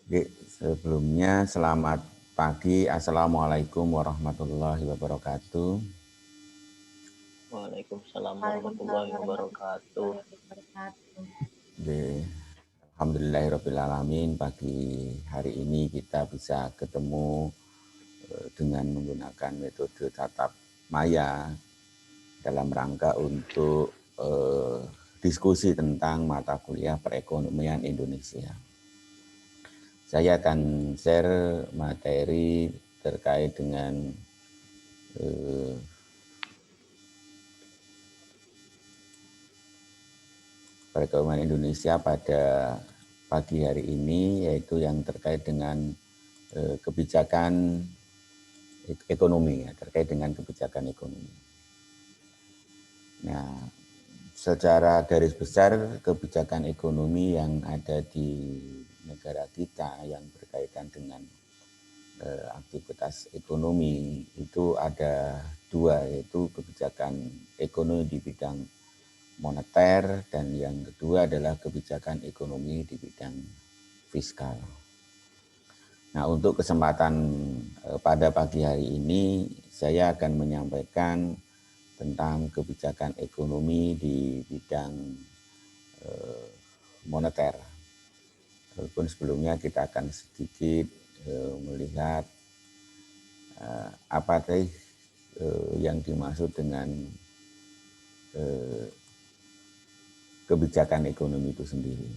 Oke, sebelumnya selamat pagi. Assalamualaikum warahmatullahi wabarakatuh. Waalaikumsalam Waalaikumsalam warahmatullahi wabarakatuh. warahmatullahi wabarakatuh. Oke, alhamdulillahirrabbilalamin, pagi hari ini kita bisa ketemu dengan menggunakan metode tatap maya dalam rangka untuk diskusi tentang mata kuliah perekonomian Indonesia. Saya akan share materi terkait dengan perekonomian Indonesia pada pagi hari ini, yaitu yang terkait dengan kebijakan ekonomi, ya, terkait dengan kebijakan ekonomi. Nah, secara garis besar kebijakan ekonomi yang ada di negara kita yang berkaitan dengan aktivitas ekonomi itu ada dua, yaitu kebijakan ekonomi di bidang moneter dan yang kedua adalah kebijakan ekonomi di bidang fiskal. Nah, untuk kesempatan pada pagi hari ini saya akan menyampaikan tentang kebijakan ekonomi di bidang moneter. Walaupun sebelumnya kita akan sedikit melihat apa sih yang dimaksud dengan kebijakan ekonomi itu sendiri.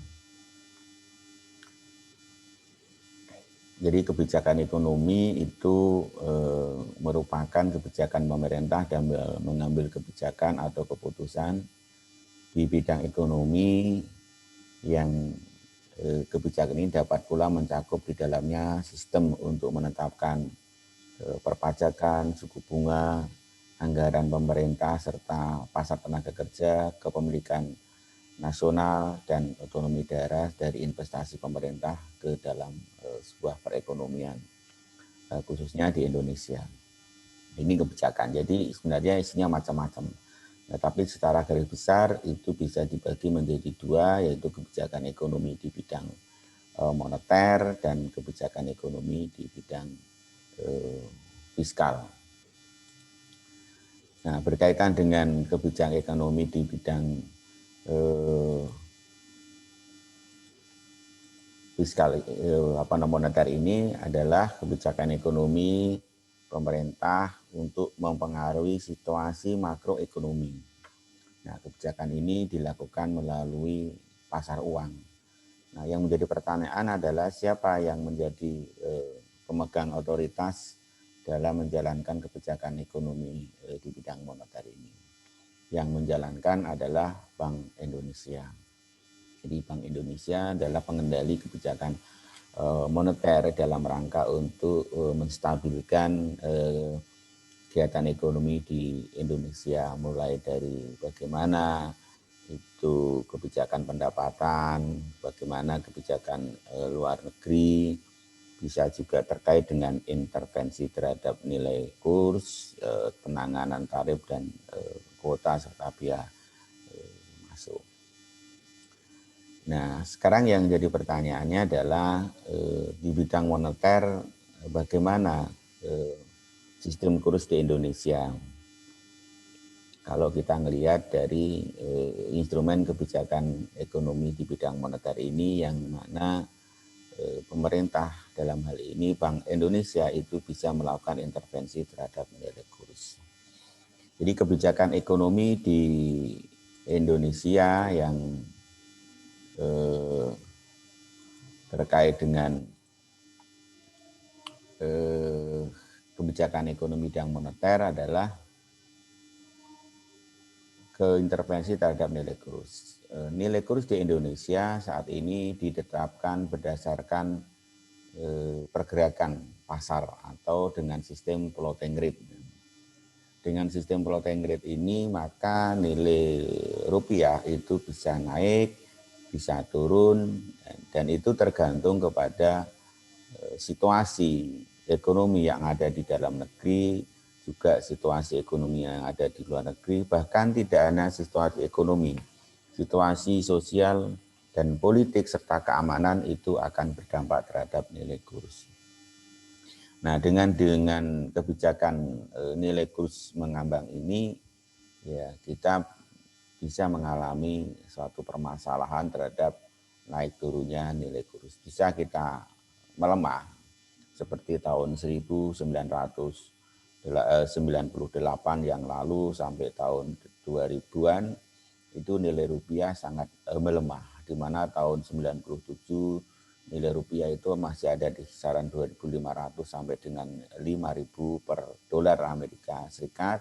Jadi kebijakan ekonomi itu merupakan kebijakan pemerintah dan mengambil kebijakan atau keputusan di bidang ekonomi yang kebijakan ini dapat pula mencakup di dalamnya sistem untuk menetapkan perpajakan, suku bunga, anggaran pemerintah, serta pasar tenaga kerja, kepemilikan nasional dan otonomi daerah dari investasi pemerintah ke dalam sebuah perekonomian, khususnya di Indonesia. Ini kebijakan, jadi sebenarnya isinya macam-macam. Nah, tapi secara garis besar itu bisa dibagi menjadi dua, yaitu kebijakan ekonomi di bidang moneter dan kebijakan ekonomi di bidang fiskal. Nah, berkaitan dengan kebijakan ekonomi di bidang fiskal moneter ini adalah kebijakan ekonomi pemerintah untuk mempengaruhi situasi makroekonomi. Nah, kebijakan ini dilakukan melalui pasar uang. Nah, yang menjadi pertanyaan adalah siapa yang menjadi pemegang otoritas dalam menjalankan kebijakan ekonomi di bidang moneter ini. Yang menjalankan adalah Bank Indonesia. Jadi Bank Indonesia adalah pengendali kebijakan moneter dalam rangka untuk menstabilkan kegiatan ekonomi di Indonesia, mulai dari bagaimana itu kebijakan pendapatan, bagaimana kebijakan luar negeri, bisa juga terkait dengan intervensi terhadap nilai kurs, penanganan tarif dan kuota serta biaya masuk. Nah, sekarang yang jadi pertanyaannya adalah di bidang moneter bagaimana sistem kurs di Indonesia. Kalau kita melihat dari instrumen kebijakan ekonomi di bidang moneter ini, yang mana pemerintah dalam hal ini Bank Indonesia itu bisa melakukan intervensi terhadap nilai kurs. Jadi kebijakan ekonomi di Indonesia yang terkait dengan kebijakan ekonomi dan moneter adalah keintervensi terhadap nilai kurs. Nilai kurs di Indonesia saat ini ditetapkan berdasarkan pergerakan pasar atau dengan sistem floating rate. Dengan sistem floating rate ini maka nilai rupiah itu bisa naik, bisa turun, dan itu tergantung kepada situasi ekonomi yang ada di dalam negeri, juga situasi ekonomi yang ada di luar negeri, bahkan tidak hanya situasi ekonomi, situasi sosial dan politik serta keamanan itu akan berdampak terhadap nilai kurs. Nah, dengan kebijakan nilai kurs mengambang ini, ya kita bisa mengalami suatu permasalahan terhadap naik turunnya nilai kurs. Bisa kita melemah seperti tahun 1998 yang lalu sampai tahun 2000-an itu nilai rupiah sangat melemah, di mana tahun 97 nilai rupiah itu masih ada di kisaran 2.500 sampai dengan 5.000 per dolar Amerika Serikat.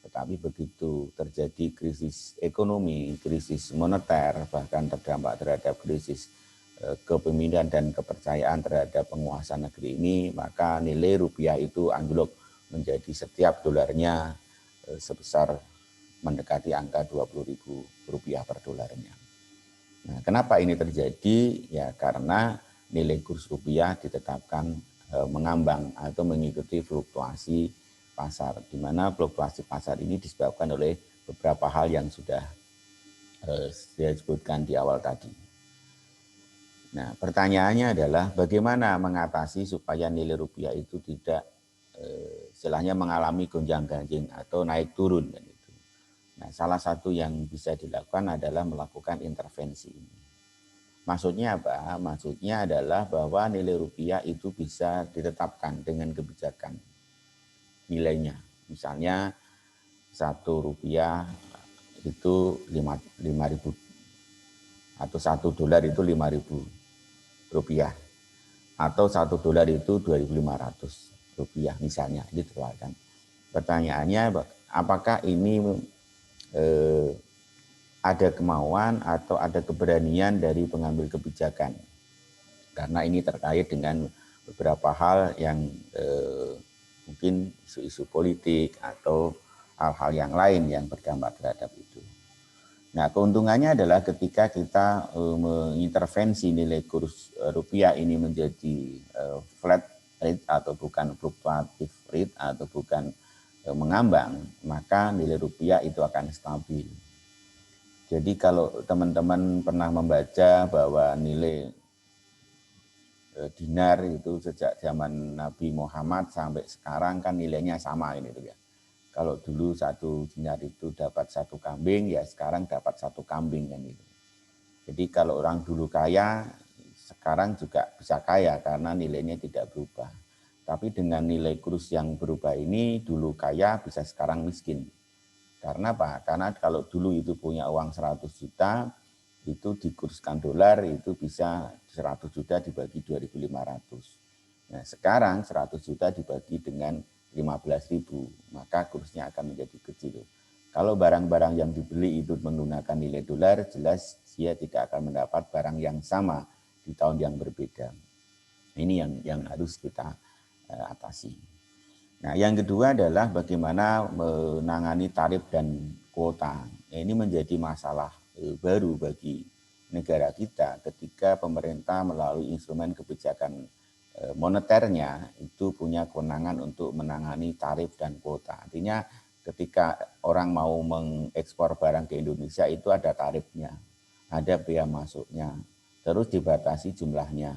Tetapi begitu terjadi krisis ekonomi, krisis moneter, bahkan terdampak terhadap krisis kepemimpinan dan kepercayaan terhadap penguasa negeri ini, maka nilai rupiah itu anjlok menjadi setiap dolarnya sebesar mendekati angka 20.000 rupiah per dolarnya. Nah, kenapa ini terjadi? Ya karena nilai kurs rupiah ditetapkan mengambang atau mengikuti fluktuasi pasar, di mana fluktuasi pasar ini disebabkan oleh beberapa hal yang sudah saya sebutkan di awal tadi. Nah, pertanyaannya adalah bagaimana mengatasi supaya nilai rupiah itu tidak istilahnya mengalami gonjang-ganjing atau naik turun. Nah, salah satu yang bisa dilakukan adalah melakukan intervensi ini. Maksudnya apa? Maksudnya adalah bahwa nilai rupiah itu bisa ditetapkan dengan kebijakan nilainya. Misalnya 1 rupiah itu 5.000 atau 1 dolar itu 5.000 rupiah atau 1 dolar itu 2.500 rupiah misalnya, itu dikeluarkan. Pertanyaannya, apakah ini ada kemauan atau ada keberanian dari pengambil kebijakan? Karena ini terkait dengan beberapa hal yang mungkin isu-isu politik atau hal-hal yang lain yang berdampak terhadap itu. Nah, keuntungannya adalah ketika kita mengintervensi nilai kurs rupiah ini menjadi flat rate atau bukan fluktuatif rate atau bukan mengambang, maka nilai rupiah itu akan stabil. Jadi kalau teman-teman pernah membaca bahwa nilai dinar itu sejak zaman Nabi Muhammad sampai sekarang kan nilainya sama ini tuh ya. Kalau dulu 1 dinar itu dapat 1 kambing, ya sekarang dapat 1 kambing kan itu. Jadi kalau orang dulu kaya, sekarang juga bisa kaya karena nilainya tidak berubah. Tapi dengan nilai kurs yang berubah ini, dulu kaya bisa sekarang miskin. Karena apa? Karena kalau dulu itu punya uang 100 juta, itu dikurskan dolar, itu bisa 100 juta dibagi 2.500. Nah, sekarang 100 juta dibagi dengan 15.000, maka kursnya akan menjadi kecil. Kalau barang-barang yang dibeli itu menggunakan nilai dolar, jelas dia tidak akan mendapat barang yang sama di tahun yang berbeda. Ini yang harus kita atasi. Nah, yang kedua adalah bagaimana menangani tarif dan kuota. Ini menjadi masalah baru bagi negara kita ketika pemerintah melalui instrumen kebijakan moneternya itu punya kewenangan untuk menangani tarif dan kuota. Artinya ketika orang mau mengekspor barang ke Indonesia itu ada tarifnya, ada bea masuknya, terus dibatasi jumlahnya.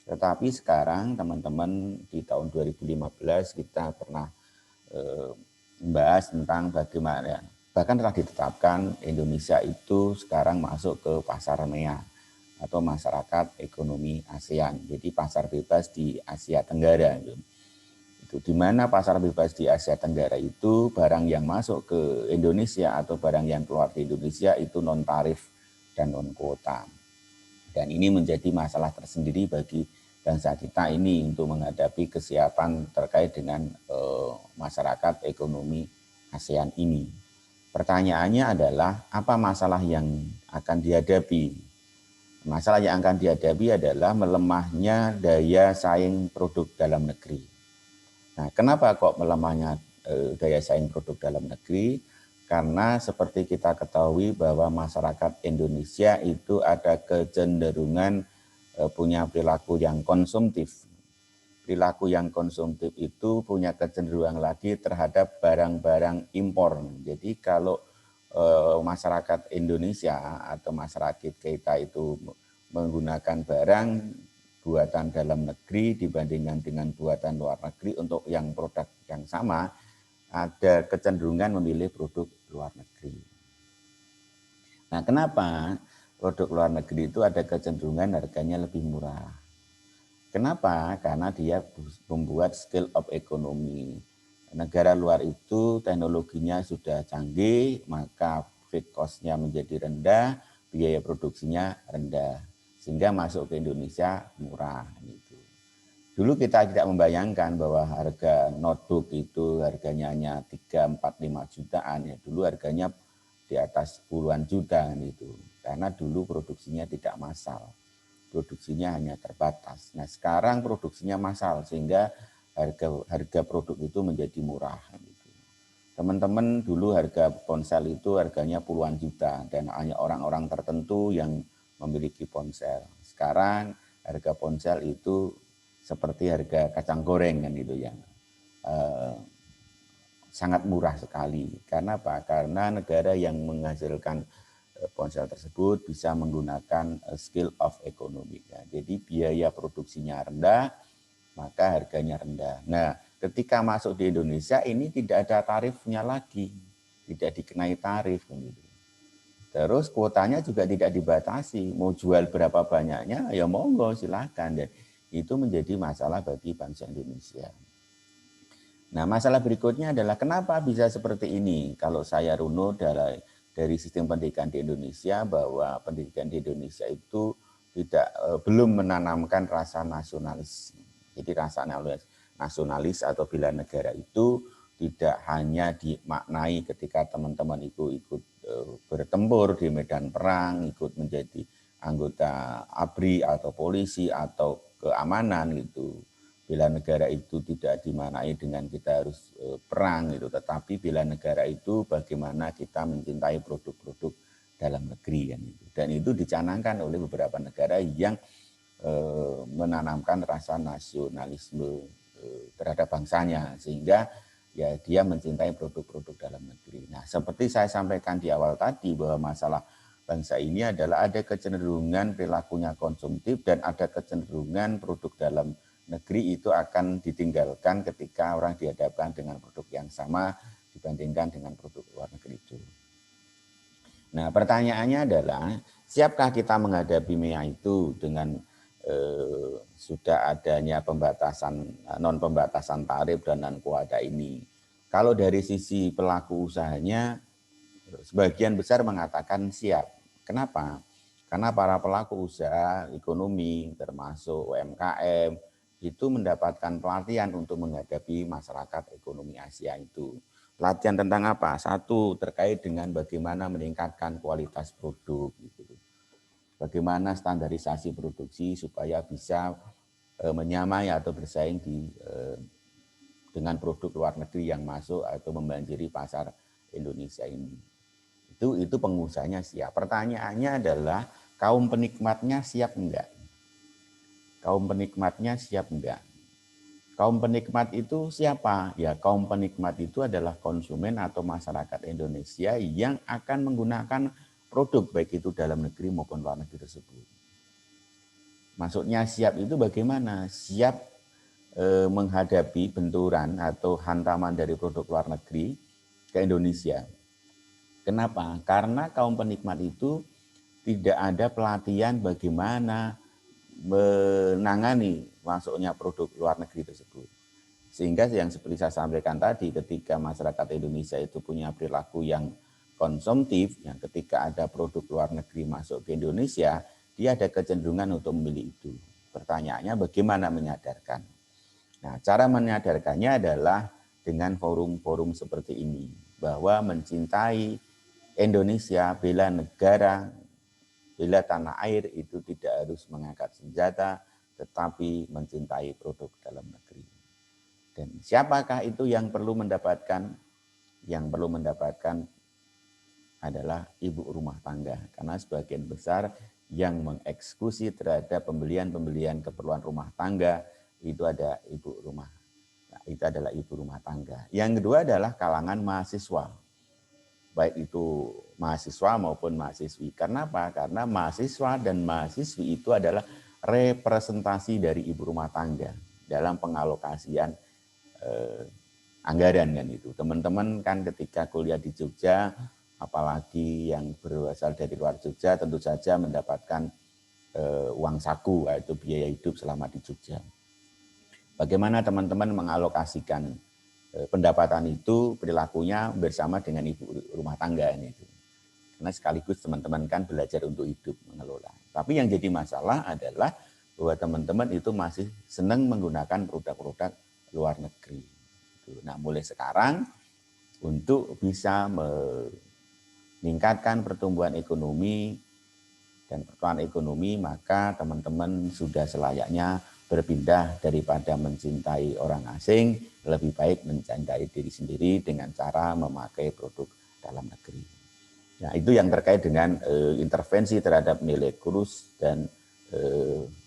Tetapi sekarang teman-teman di tahun 2015 kita pernah membahas tentang bagaimana, bahkan telah ditetapkan Indonesia itu sekarang masuk ke pasar MEA atau masyarakat ekonomi ASEAN. Jadi pasar bebas di Asia Tenggara. Itu di mana pasar bebas di Asia Tenggara itu barang yang masuk ke Indonesia atau barang yang keluar di Indonesia itu non tarif dan non kuota. Dan ini menjadi masalah tersendiri bagi bangsa kita ini untuk menghadapi kesiapan terkait dengan masyarakat ekonomi ASEAN ini. Pertanyaannya adalah apa masalah yang akan dihadapi? Masalah yang akan dihadapi adalah melemahnya daya saing produk dalam negeri. Nah, kenapa kok melemahnya daya saing produk dalam negeri? Karena seperti kita ketahui bahwa masyarakat Indonesia itu ada kecenderungan punya perilaku yang konsumtif. Perilaku yang konsumtif itu punya kecenderungan lagi terhadap barang-barang impor. Jadi kalau masyarakat Indonesia atau masyarakat kita itu menggunakan barang buatan dalam negeri dibandingkan dengan buatan luar negeri untuk yang produk yang sama, ada kecenderungan memilih produk luar negeri. Nah, kenapa produk luar negeri itu ada kecenderungan harganya lebih murah? Kenapa? Karena dia membuat scale of economy. Negara luar itu teknologinya sudah canggih, maka feed cost-nya menjadi rendah, biaya produksinya rendah, sehingga masuk ke Indonesia murah. Gitu. Dulu kita tidak membayangkan bahwa harga notebook itu harganya hanya 3, 4, 5 jutaan. Ya. Dulu harganya di atas puluhan juta gitu. Karena dulu produksinya tidak massal. Produksinya hanya terbatas. Nah, sekarang produksinya massal sehingga harga produk itu menjadi murah. Gitu. Teman-teman dulu harga ponsel itu harganya puluhan juta dan hanya orang-orang tertentu yang memiliki ponsel. Sekarang harga ponsel itu seperti harga kacang goreng kan gitu ya. Sangat murah sekali. Karena apa? Karena negara yang menghasilkan ponsel tersebut bisa menggunakan scale of economy. Ya. Jadi biaya produksinya rendah, maka harganya rendah. Nah, ketika masuk di Indonesia ini tidak ada tarifnya lagi, tidak dikenai tarif. Gitu. Terus kuotanya juga tidak dibatasi, mau jual berapa banyaknya, ya monggo silakan. Dan itu menjadi masalah bagi bangsa Indonesia. Nah, masalah berikutnya adalah kenapa bisa seperti ini? Kalau saya runut dari sistem pendidikan di Indonesia bahwa pendidikan di Indonesia itu belum menanamkan rasa nasionalis. Jadi rasa nasionalis atau bela negara itu tidak hanya dimaknai ketika teman-teman itu ikut bertempur di medan perang, ikut menjadi anggota ABRI atau polisi atau keamanan gitu. Bela negara itu tidak dimaknai dengan kita harus perang gitu, tetapi bela negara itu bagaimana kita mencintai produk-produk dalam negeri kan itu. Dan itu dicanangkan oleh beberapa negara yang menanamkan rasa nasionalisme terhadap bangsanya sehingga ya dia mencintai produk-produk dalam negeri. Nah, seperti saya sampaikan di awal tadi bahwa masalah bangsa ini adalah ada kecenderungan perilakunya konsumtif dan ada kecenderungan produk dalam negeri itu akan ditinggalkan ketika orang dihadapkan dengan produk yang sama dibandingkan dengan produk luar negeri itu. Nah, pertanyaannya adalah, siapkah kita menghadapi MEA itu dengan sudah adanya non pembatasan tarif dan non kuota ini? Kalau dari sisi pelaku usahanya, sebagian besar mengatakan siap. Kenapa? Karena para pelaku usaha ekonomi termasuk UMKM itu mendapatkan pelatihan untuk menghadapi masyarakat ekonomi Asia itu. Pelatihan tentang apa? Satu, terkait dengan bagaimana meningkatkan kualitas produk. Gitu. Bagaimana standarisasi produksi supaya bisa menyamai atau bersaing dengan produk luar negeri yang masuk atau membanjiri pasar Indonesia ini. Itu pengusahanya siap. Pertanyaannya adalah kaum penikmatnya siap enggak? Kaum penikmatnya siap enggak? Kaum penikmat itu siapa? Ya, kaum penikmat itu adalah konsumen atau masyarakat Indonesia yang akan menggunakan produk baik itu dalam negeri maupun luar negeri tersebut. Maksudnya siap itu bagaimana? Siap menghadapi benturan atau hantaman dari produk luar negeri ke Indonesia. Kenapa? Karena kaum penikmat itu tidak ada pelatihan bagaimana menangani masuknya produk luar negeri tersebut. Sehingga yang seperti saya sampaikan tadi, ketika masyarakat Indonesia itu punya perilaku yang konsumtif, yang ketika ada produk luar negeri masuk ke Indonesia, dia ada kecenderungan untuk membeli itu. Pertanyaannya bagaimana menyadarkan? Nah, cara menyadarkannya adalah dengan forum-forum seperti ini, bahwa mencintai Indonesia, bela negara, bela tanah air itu tidak harus mengangkat senjata, tetapi mencintai produk dalam negeri. Dan siapakah itu yang perlu mendapatkan? Yang perlu mendapatkan adalah ibu rumah tangga. Karena sebagian besar yang mengeksekusi terhadap pembelian-pembelian keperluan rumah tangga itu ada ibu rumah. Nah, itu adalah ibu rumah tangga. Yang kedua adalah kalangan mahasiswa. baik itu mahasiswa maupun mahasiswi. Karena apa? Karena mahasiswa dan mahasiswi itu adalah representasi dari ibu rumah tangga dalam pengalokasian anggaran kan itu. Teman-teman kan ketika kuliah di Jogja, apalagi yang berasal dari luar Jogja, tentu saja mendapatkan uang saku, yaitu biaya hidup selama di Jogja. Bagaimana teman-teman mengalokasikan pendapatan itu, perilakunya bersama dengan ibu rumah tangga itu. Karena sekaligus teman-teman kan belajar untuk hidup mengelola. Tapi yang jadi masalah adalah bahwa teman-teman itu masih senang menggunakan produk-produk luar negeri. Nah, mulai sekarang untuk bisa meningkatkan pertumbuhan ekonomi dan pertumbuhan ekonomi, maka teman-teman sudah selayaknya berpindah daripada mencintai orang asing, lebih baik mencintai diri sendiri dengan cara memakai produk dalam negeri. Nah, itu yang terkait dengan intervensi terhadap nilai kurs dan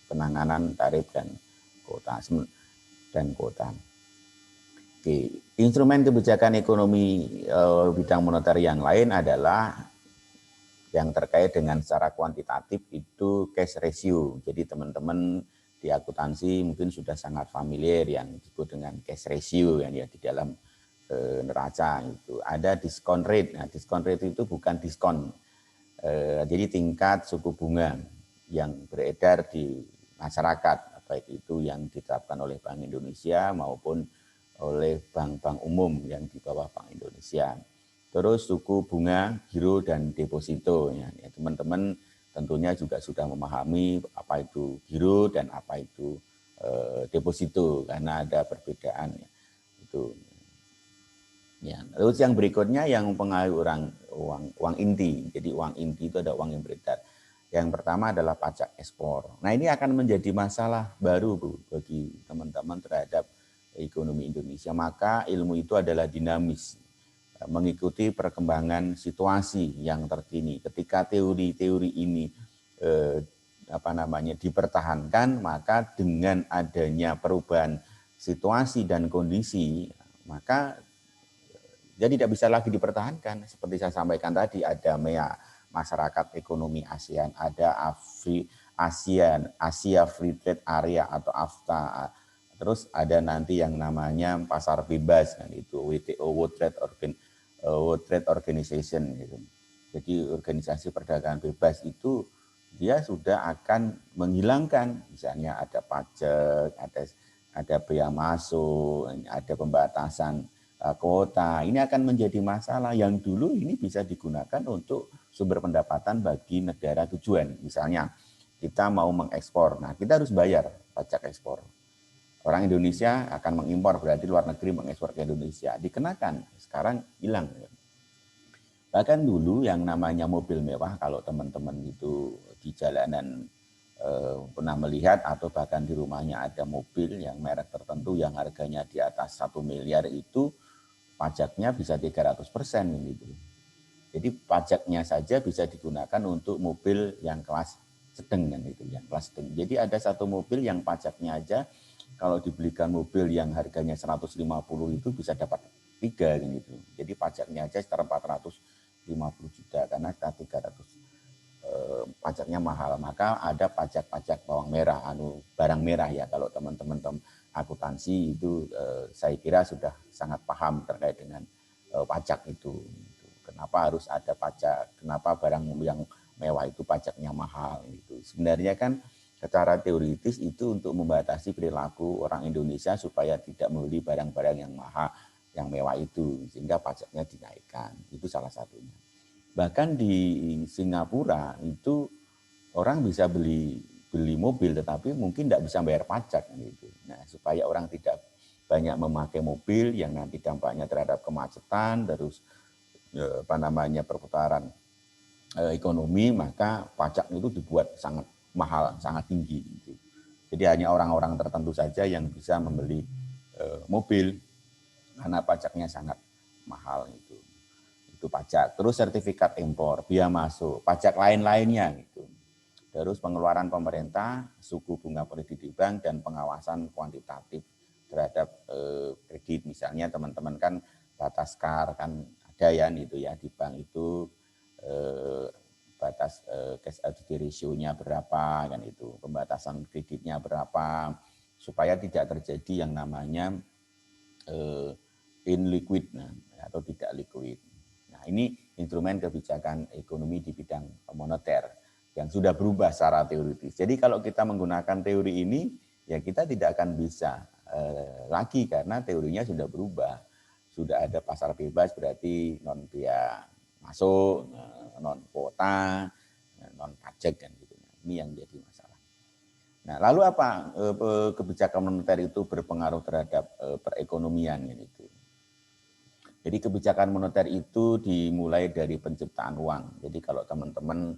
penanganan tarif dan kota. Oke, instrumen kebijakan ekonomi bidang moneter yang lain adalah yang terkait dengan secara kuantitatif itu cash ratio. Jadi teman-teman di akuntansi mungkin sudah sangat familiar yang disebut dengan cash ratio ya di dalam neraca itu. Ada discount rate. Nah, discount rate itu bukan diskon. Jadi tingkat suku bunga yang beredar di masyarakat, baik itu yang ditetapkan oleh Bank Indonesia maupun oleh bank-bank umum yang di bawah Bank Indonesia. Terus suku bunga giro dan deposito ya, teman-teman tentunya juga sudah memahami apa itu giro dan apa itu deposito karena ada perbedaan ya. Itu ya. Terus yang berikutnya yang mempengaruhi uang inti. Jadi uang inti itu ada uang yang beredar. Yang pertama adalah pajak ekspor. Nah, ini akan menjadi masalah baru Bu bagi teman-teman terhadap ekonomi Indonesia. Maka ilmu itu adalah dinamis, mengikuti perkembangan situasi yang terkini. Ketika teori-teori ini dipertahankan, maka dengan adanya perubahan situasi dan kondisi, maka dia tidak bisa lagi dipertahankan. Seperti saya sampaikan tadi, ada MEA, Masyarakat Ekonomi ASEAN, ada Asia Free Trade Area atau AFTA. Terus ada nanti yang namanya pasar bebas, kan itu WTO, World Trade Organization gitu. Jadi organisasi perdagangan bebas itu dia sudah akan menghilangkan misalnya ada pajak, ada bea masuk, ada pembatasan kuota. Ini akan menjadi masalah yang dulu ini bisa digunakan untuk sumber pendapatan bagi negara tujuan. Misalnya kita mau mengekspor, nah kita harus bayar pajak ekspor. Orang Indonesia akan mengimpor, berarti luar negeri mengekspor ke Indonesia. Dikenakan, sekarang hilang. Bahkan dulu yang namanya mobil mewah, kalau teman-teman itu di jalanan pernah melihat atau bahkan di rumahnya ada mobil yang merek tertentu yang harganya di atas 1 miliar itu pajaknya bisa 300% gitu. Jadi pajaknya saja bisa digunakan untuk mobil yang kelas sedang kan itu, yang kelas sedang. Jadi ada satu mobil yang pajaknya aja kalau dibelikan mobil yang harganya 150 itu bisa dapat 3 gitu. Jadi pajaknya aja sekitar 450 juta karena 300 pajaknya mahal. Maka ada pajak-pajak bawang merah, barang merah ya. Kalau teman-teman akuntansi itu saya kira sudah sangat paham terkait dengan pajak itu. Kenapa harus ada pajak? Kenapa barang yang mewah itu pajaknya mahal? Gitu. Sebenarnya kan secara teoritis itu untuk membatasi perilaku orang Indonesia supaya tidak membeli barang-barang yang mahal, yang mewah itu, sehingga pajaknya dinaikkan. Itu salah satunya. Bahkan di Singapura itu orang bisa beli mobil, tetapi mungkin tidak bisa bayar pajak gitu. Nah, supaya orang tidak banyak memakai mobil yang nanti dampaknya terhadap kemacetan, terus perputaran ekonomi, maka pajak itu dibuat sangat mahal, sangat tinggi. Gitu. Jadi hanya orang-orang tertentu saja yang bisa membeli mobil karena pajaknya sangat mahal itu. Itu pajak. Terus sertifikat impor, biaya masuk, pajak lain-lainnya gitu. Terus pengeluaran pemerintah, suku bunga kredit di bank dan pengawasan kuantitatif terhadap kredit. Misalnya teman-teman kan batas KAR kan ada ya itu ya di bank itu batas cash equity ratio-nya berapa kan itu, pembatasan kreditnya berapa supaya tidak terjadi yang namanya illiquid atau tidak liquid. Nah, ini instrumen kebijakan ekonomi di bidang moneter yang sudah berubah secara teoritis. Jadi kalau kita menggunakan teori ini, ya kita tidak akan bisa lagi karena teorinya sudah berubah. Sudah ada pasar bebas berarti non biaya masuk, non kuota, non pajak kan gitu. Ini yang jadi masalah. Nah, lalu apa kebijakan moneter itu berpengaruh terhadap perekonomian gitu. Jadi kebijakan moneter itu dimulai dari penciptaan uang. Jadi kalau teman-teman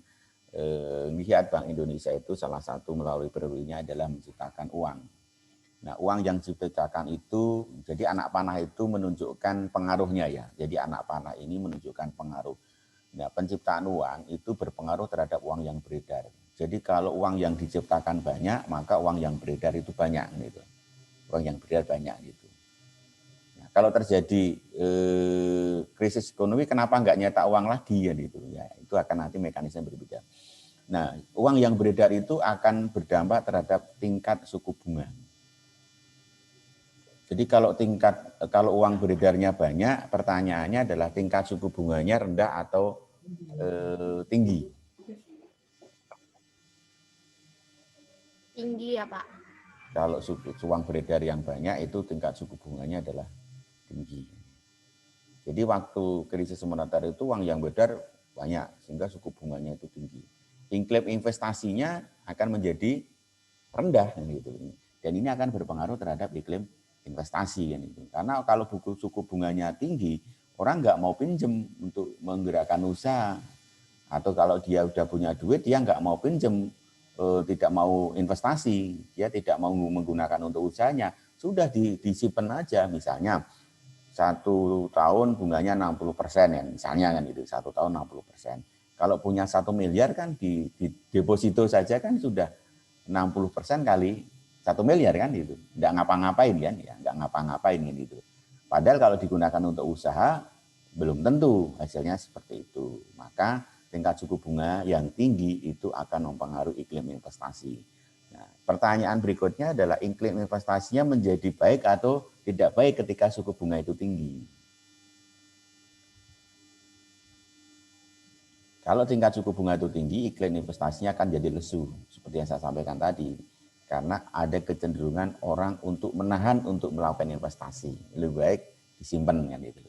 lihat Bank Indonesia itu salah satu melalui periodenya adalah menciptakan uang. Nah, uang yang diciptakan itu, jadi anak panah itu menunjukkan pengaruhnya ya. Jadi anak panah ini menunjukkan pengaruh. Nah, penciptaan uang itu berpengaruh terhadap uang yang beredar. Jadi kalau uang yang diciptakan banyak, maka uang yang beredar itu banyak gitu. Uang yang beredar banyak gitu. Nah, kalau terjadi krisis ekonomi, kenapa nggak nyetak uang lagi ya gitu ya. Itu akan nanti mekanisme berbeda. Nah, uang yang beredar itu akan berdampak terhadap tingkat suku bunga. Jadi kalau uang beredarnya banyak, pertanyaannya adalah tingkat suku bunganya rendah atau tinggi. Tinggi ya Pak. Kalau uang beredar yang banyak itu tingkat suku bunganya adalah tinggi. Jadi waktu krisis moneter itu uang yang beredar banyak sehingga suku bunganya itu tinggi. Iklim investasinya akan menjadi rendah gitu. Dan ini akan berpengaruh terhadap iklim investasi kan itu. Karena kalau suku bunganya tinggi, orang nggak mau pinjem untuk menggerakkan usaha. Atau kalau dia udah punya duit, dia nggak mau pinjem, tidak mau investasi, dia tidak mau menggunakan untuk usahanya, sudah disimpan aja. Misalnya 1 tahun bunganya 60% ya, misalnya kan itu 1 tahun 60%. Kalau punya 1 miliar kan di deposito saja kan sudah 60% kali 1 miliar kan itu, nggak ngapa-ngapain kan ya, nggak ngapa-ngapain kan itu. Padahal kalau digunakan untuk usaha belum tentu hasilnya seperti itu. Maka tingkat suku bunga yang tinggi itu akan mempengaruhi iklim investasi. Nah, pertanyaan berikutnya adalah iklim investasinya menjadi baik atau tidak baik ketika suku bunga itu tinggi. Kalau tingkat suku bunga itu tinggi, iklim investasinya akan jadi lesu, seperti yang saya sampaikan tadi. Karena ada kecenderungan orang untuk menahan untuk melakukan investasi. Lebih baik disimpan kan itu.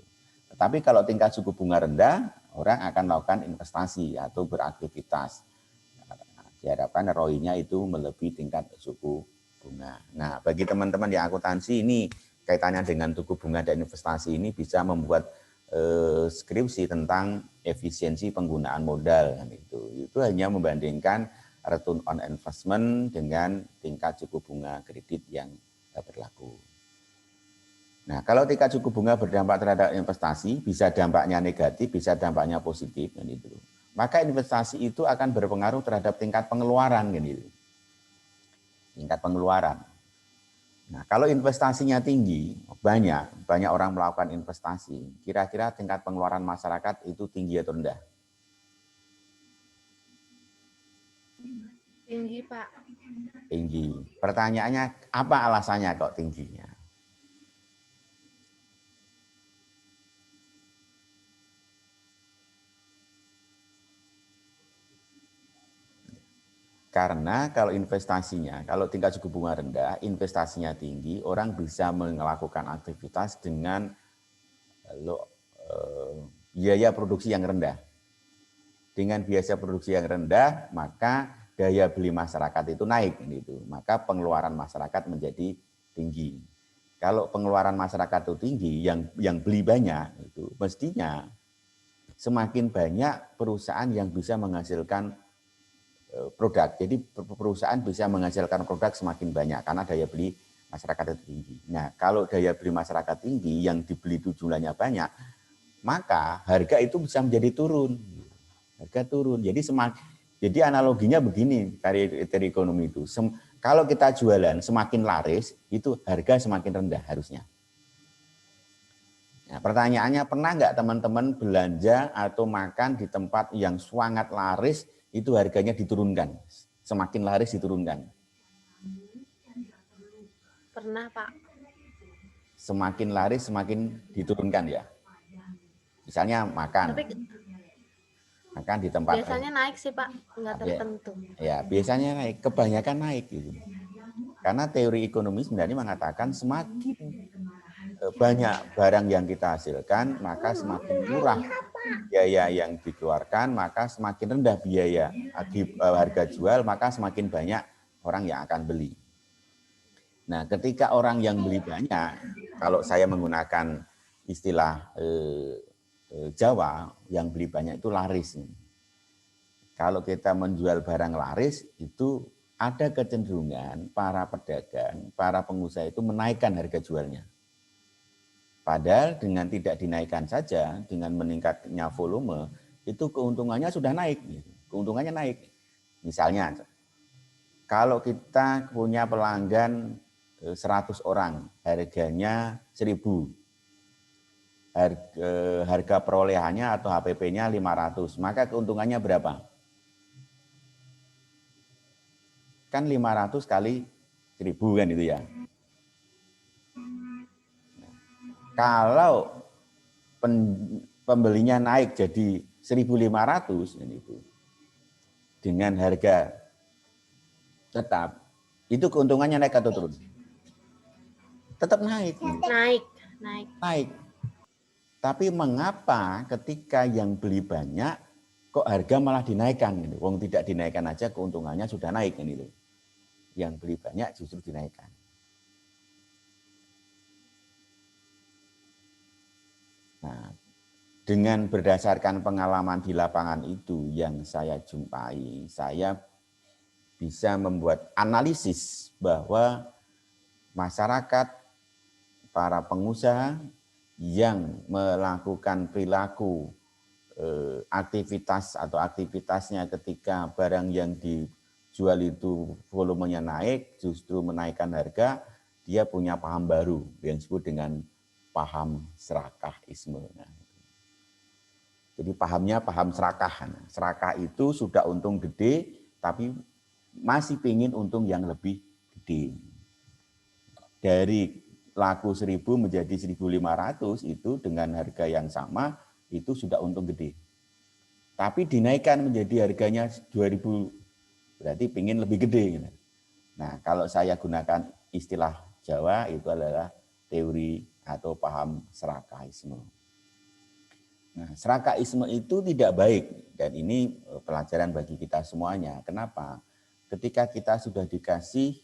Tetapi kalau tingkat suku bunga rendah, orang akan melakukan investasi atau beraktivitas. Diharapkan ROI-nya itu melebihi tingkat suku bunga. Nah, bagi teman-teman yang akuntansi ini kaitannya dengan suku bunga dan investasi ini bisa membuat skripsi tentang efisiensi penggunaan modal kan itu hanya membandingkan return on investment dengan tingkat suku bunga kredit yang berlaku. Nah, kalau tingkat suku bunga berdampak terhadap investasi, bisa dampaknya negatif, bisa dampaknya positif kan itu. Maka investasi itu akan berpengaruh terhadap tingkat pengeluaran kan itu. Tingkat pengeluaran. Nah, kalau investasinya tinggi, banyak orang melakukan investasi, kira-kira tingkat pengeluaran masyarakat itu tinggi atau rendah? Tinggi Pak. Tinggi. Pertanyaannya, apa alasannya kok tingginya? Karena kalau investasinya, kalau tingkat suku bunga rendah, investasinya tinggi, orang bisa melakukan aktivitas dengan biaya produksi yang rendah. Dengan biaya produksi yang rendah, maka daya beli masyarakat itu naik gitu. Maka pengeluaran masyarakat menjadi tinggi. Kalau pengeluaran masyarakat itu tinggi, yang beli banyak itu mestinya semakin banyak perusahaan yang bisa menghasilkan produk. Jadi perusahaan bisa menghasilkan produk semakin banyak karena daya beli masyarakat itu tinggi. Nah, kalau daya beli masyarakat tinggi yang dibeli itu jumlahnya banyak, maka harga itu bisa menjadi turun. Harga turun. Jadi analoginya begini dari ekonomi itu. Kalau kita jualan semakin laris, itu harga semakin rendah harusnya. Nah, pertanyaannya, pernah nggak teman-teman belanja atau makan di tempat yang sangat laris, itu harganya diturunkan, semakin laris diturunkan? Pernah, Pak. Semakin laris semakin diturunkan ya. Misalnya Tapi makan di tempat biasanya naik sih, Pak, nggak tertentu. ya biasanya naik, kebanyakan naik gitu. Karena teori ekonomi sebenarnya mengatakan semakin banyak barang yang kita hasilkan, maka semakin murah biaya yang dikeluarkan, maka semakin rendah biaya harga jual, maka semakin banyak orang yang akan beli. Nah, ketika orang yang beli banyak, kalau saya menggunakan istilah Jawa, yang beli banyak itu laris. Kalau kita menjual barang laris, itu ada kecenderungan para pedagang, para pengusaha itu menaikkan harga jualnya. Padahal dengan tidak dinaikkan saja, dengan meningkatnya volume, itu keuntungannya sudah naik. Keuntungannya naik. Misalnya, kalau kita punya pelanggan 100 orang, harganya 1.000. Harga perolehannya atau HPP-nya 500, maka keuntungannya berapa? Kan 500 kali 1.000 kan itu ya. Kalau pembelinya naik jadi 1.500 itu dengan harga tetap, itu keuntungannya naik atau turun? Tetap naik. Naik. Tapi mengapa ketika yang beli banyak kok harga malah dinaikkan gitu? Wong tidak dinaikkan aja keuntungannya sudah naik kan itu. Yang beli banyak justru dinaikkan. Nah, dengan berdasarkan pengalaman di lapangan itu yang saya jumpai, saya bisa membuat analisis bahwa masyarakat, para pengusaha yang melakukan perilaku aktivitas atau aktivitasnya ketika barang yang dijual itu volumenya naik, justru menaikkan harga, dia punya paham baru yang disebut dengan paham serakahisme. Jadi pahamnya paham serakah. Serakah itu sudah untung gede, tapi masih pingin untung yang lebih gede. Dari laku 1.000 menjadi 1.500 itu dengan harga yang sama, itu sudah untung gede. Tapi dinaikkan menjadi harganya 2.000, berarti pingin lebih gede. Nah, kalau saya gunakan istilah Jawa, itu adalah teori atau paham serakahisme. Nah, serakahisme itu tidak baik, dan ini pelajaran bagi kita semuanya. Kenapa? Ketika kita sudah dikasih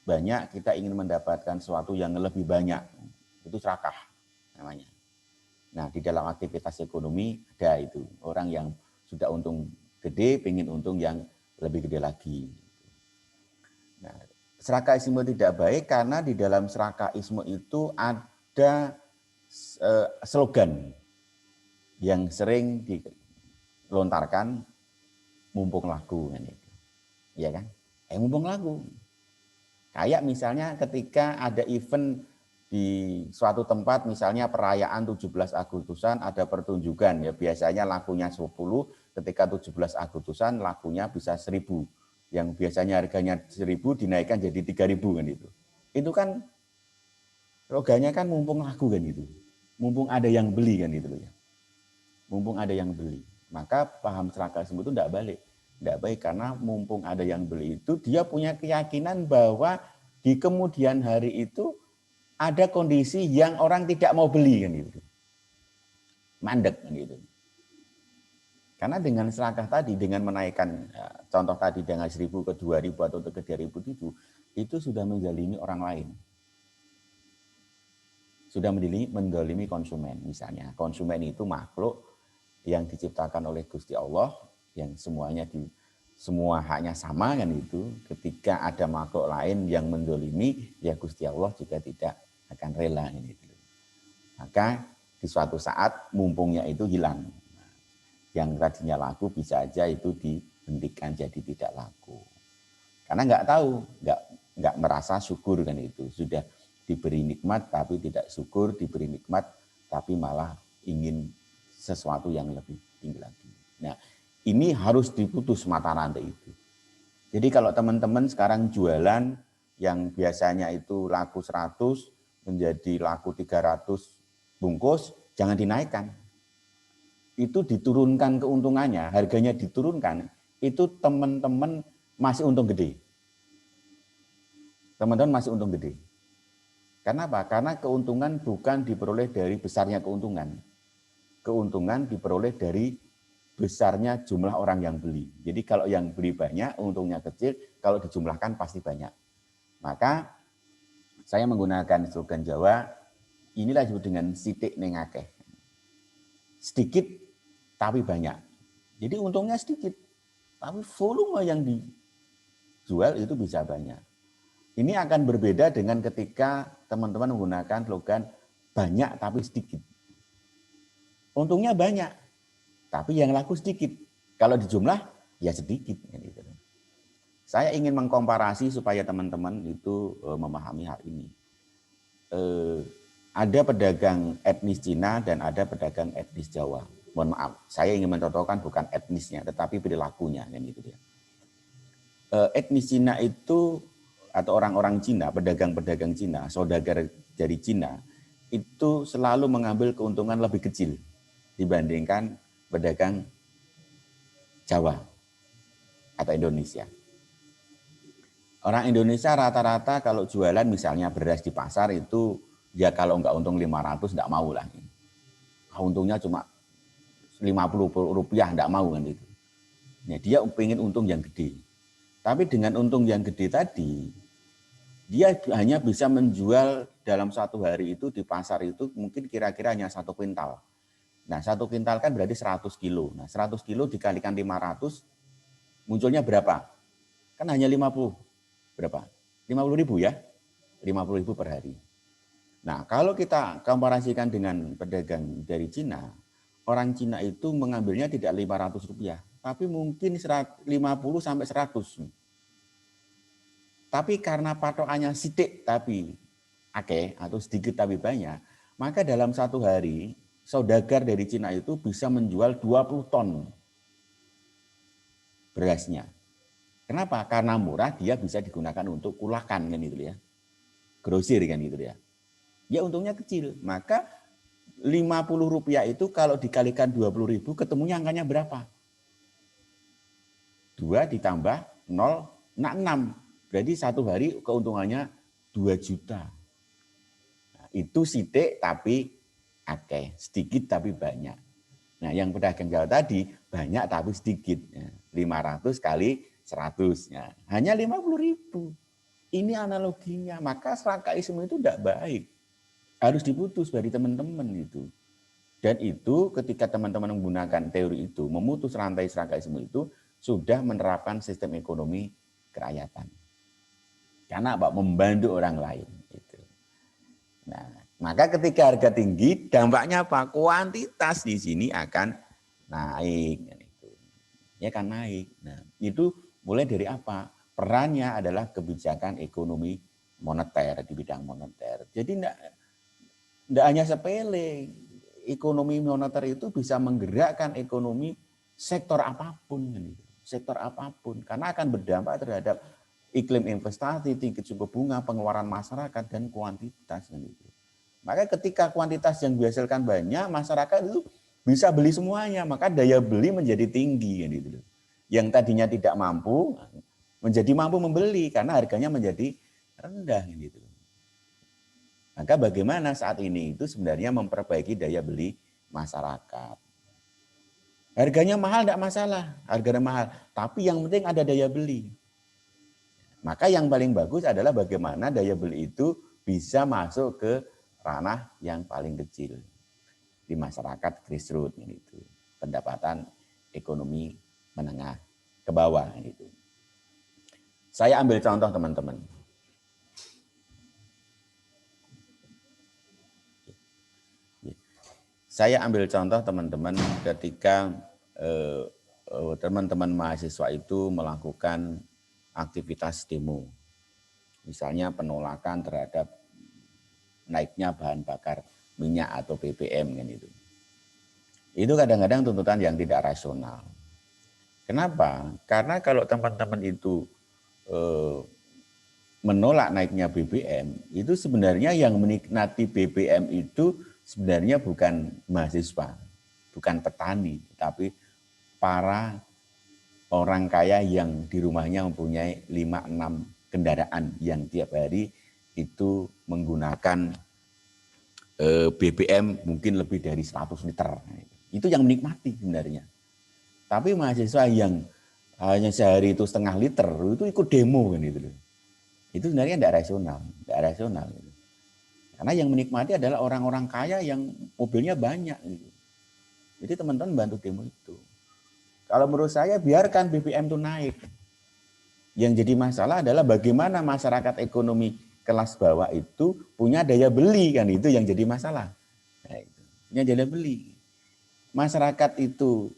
banyak, kita ingin mendapatkan sesuatu yang lebih banyak. Itu serakah namanya. Nah, di dalam aktivitas ekonomi ada itu. Orang yang sudah untung gede, pengen untung yang lebih gede lagi. Nah, serakahisme tidak baik karena di dalam serakahisme itu ada slogan yang sering dilontarkan, mumpung laku kan itu. Iya kan? Mumpung laku. Kayak misalnya ketika ada event di suatu tempat, misalnya perayaan 17 Agustusan ada pertunjukan ya, biasanya lakunya 10, ketika 17 Agustusan lakunya bisa 1.000. Yang biasanya harganya 1.000 dinaikkan jadi 3.000 kan itu. Itu kan slogannya kan mumpung laku kan itu. Mumpung ada yang beli kan itu ya. Mumpung ada yang beli. Maka paham serakahisme itu tidak balik. Tidak baik karena mumpung ada yang beli itu dia punya keyakinan bahwa di kemudian hari itu ada kondisi yang orang tidak mau beli kan gitu. Mandek kan gitu. Karena dengan serakah tadi, dengan menaikkan contoh tadi dengan 1.000 ke 2.000 atau ke 3.000 itu sudah menzalimi orang lain. Sudah mendolimi konsumen misalnya. Konsumen itu makhluk yang diciptakan oleh Gusti Allah, yang semuanya semua haknya sama kan itu. Ketika ada makhluk lain yang mendolimi, ya Gusti Allah juga tidak akan rela kan itu. Maka di suatu saat mumpungnya itu hilang. Yang tadinya laku bisa aja itu dihentikan jadi tidak laku. Karena nggak tahu, nggak merasa syukur kan itu. Sudah diberi nikmat tapi tidak syukur, diberi nikmat tapi malah ingin sesuatu yang lebih tinggi lagi. Nah, ini harus diputus mata rantai itu. Jadi kalau teman-teman sekarang jualan yang biasanya itu laku 100 menjadi laku 300 bungkus, jangan dinaikkan. Itu diturunkan keuntungannya, harganya diturunkan, itu teman-teman masih untung gede. Teman-teman masih untung gede. Karena apa? Karena keuntungan bukan diperoleh dari besarnya keuntungan. Keuntungan diperoleh dari besarnya jumlah orang yang beli. Jadi kalau yang beli banyak, untungnya kecil, kalau dijumlahkan pasti banyak. Maka saya menggunakan slogan Jawa, inilah disebut dengan sithik ning akeh. Sedikit tapi banyak. Jadi untungnya sedikit, tapi volume yang dijual itu bisa banyak. Ini akan berbeda dengan ketika teman-teman menggunakan slogan banyak tapi sedikit. Untungnya banyak, tapi yang laku sedikit. Kalau dijumlah, ya sedikit. Saya ingin mengkomparasi supaya teman-teman itu memahami hal ini. Ada pedagang etnis Cina dan ada pedagang etnis Jawa. Mohon maaf, saya ingin mencontohkan bukan etnisnya, tetapi perilakunya. Etnis Cina itu, atau orang-orang Cina, pedagang-pedagang Cina, saudagar dari Cina, itu selalu mengambil keuntungan lebih kecil dibandingkan pedagang Jawa atau Indonesia. Orang Indonesia rata-rata kalau jualan misalnya beras di pasar itu, ya kalau nggak untung 500 nggak mau lah. Untungnya cuma 50 rupiah nggak mau kan itu. Ya, dia pengen untung yang gede. Tapi dengan untung yang gede tadi, dia hanya bisa menjual dalam satu hari itu di pasar itu mungkin kira-kira hanya 1 kuintal. Nah, 1 kuintal kan berarti 100 kilo. Nah, 100 kilo dikalikan 500, munculnya berapa? Kan hanya 50. Berapa? 50.000 ya? 50.000 per hari. Nah, kalau kita komparasikan dengan pedagang dari Cina, orang Cina itu mengambilnya tidak 500 rupiah, tapi mungkin 50 sampai 100. Tapi karena patokannya sidik tapi akeh atau sedikit tapi banyak, maka dalam satu hari saudagar dari Cina itu bisa menjual 20 ton berasnya. Kenapa? Karena murah, dia bisa digunakan untuk kulakan kan gitu ya. Grosir kan gitu ya. Ya untungnya kecil. Maka 50 rupiah itu kalau dikalikan 20.000 ketemunya angkanya berapa? 2 ditambah 0, 6. Berarti satu hari keuntungannya 2 juta. Nah, itu sidik tapi akeh, sedikit tapi banyak. Nah, yang pedagang Jawa tadi banyak tapi sedikit. 500 kali 100. Hanya 50.000. Ini analoginya. Maka serakaisme itu tidak baik. Harus diputus dari teman-teman itu. Dan itu ketika teman-teman menggunakan teori itu, memutus rantai serakaisme itu, sudah menerapkan sistem ekonomi kerakyatan. Karena apa? Membantu orang lain. Gitu. Nah, maka ketika harga tinggi, dampaknya apa? Kuantitas di sini akan naik. Ya kan naik. Nah, itu mulai dari apa? Perannya adalah kebijakan ekonomi moneter di bidang moneter. Jadi tidak hanya sepele. Ekonomi moneter itu bisa menggerakkan ekonomi sektor apapun. Sektor apapun. Karena akan berdampak terhadap iklim investasi, tinggi suku bunga, pengeluaran masyarakat, dan kuantitas. Maka ketika kuantitas yang dihasilkan banyak, masyarakat itu bisa beli semuanya, maka daya beli menjadi tinggi. Yang tadinya tidak mampu, menjadi mampu membeli, karena harganya menjadi rendah. Maka bagaimana saat ini itu sebenarnya memperbaiki daya beli masyarakat. Harganya mahal tidak masalah, harganya mahal, tapi yang penting ada daya beli. Maka yang paling bagus adalah bagaimana daya beli itu bisa masuk ke ranah yang paling kecil di masyarakat grassroots gitu. Pendapatan ekonomi menengah ke bawah gitu. Saya ambil contoh teman-teman. Saya ambil contoh teman-teman ketika teman-teman mahasiswa itu melakukan aktivitas demo. Misalnya penolakan terhadap naiknya bahan bakar minyak atau BBM kan itu. Itu kadang-kadang tuntutan yang tidak rasional. Kenapa? Karena kalau teman-teman itu menolak naiknya BBM, itu sebenarnya yang menikmati BBM itu sebenarnya bukan mahasiswa, bukan petani, tapi para orang kaya yang di rumahnya mempunyai 5-6 kendaraan yang tiap hari itu menggunakan BBM mungkin lebih dari 100 liter. Itu yang menikmati sebenarnya. Tapi mahasiswa yang hanya sehari itu setengah liter, itu ikut demo kan itu. Itu sebenarnya tidak rasional. Gitu. Karena yang menikmati adalah orang-orang kaya yang mobilnya banyak. Gitu. Jadi teman-teman bantu demo itu. Kalau menurut saya biarkan BBM itu naik. Yang jadi masalah adalah bagaimana masyarakat ekonomi kelas bawah itu punya daya beli kan, itu yang jadi masalah. Nah, itu. Punya daya beli. Masyarakat itu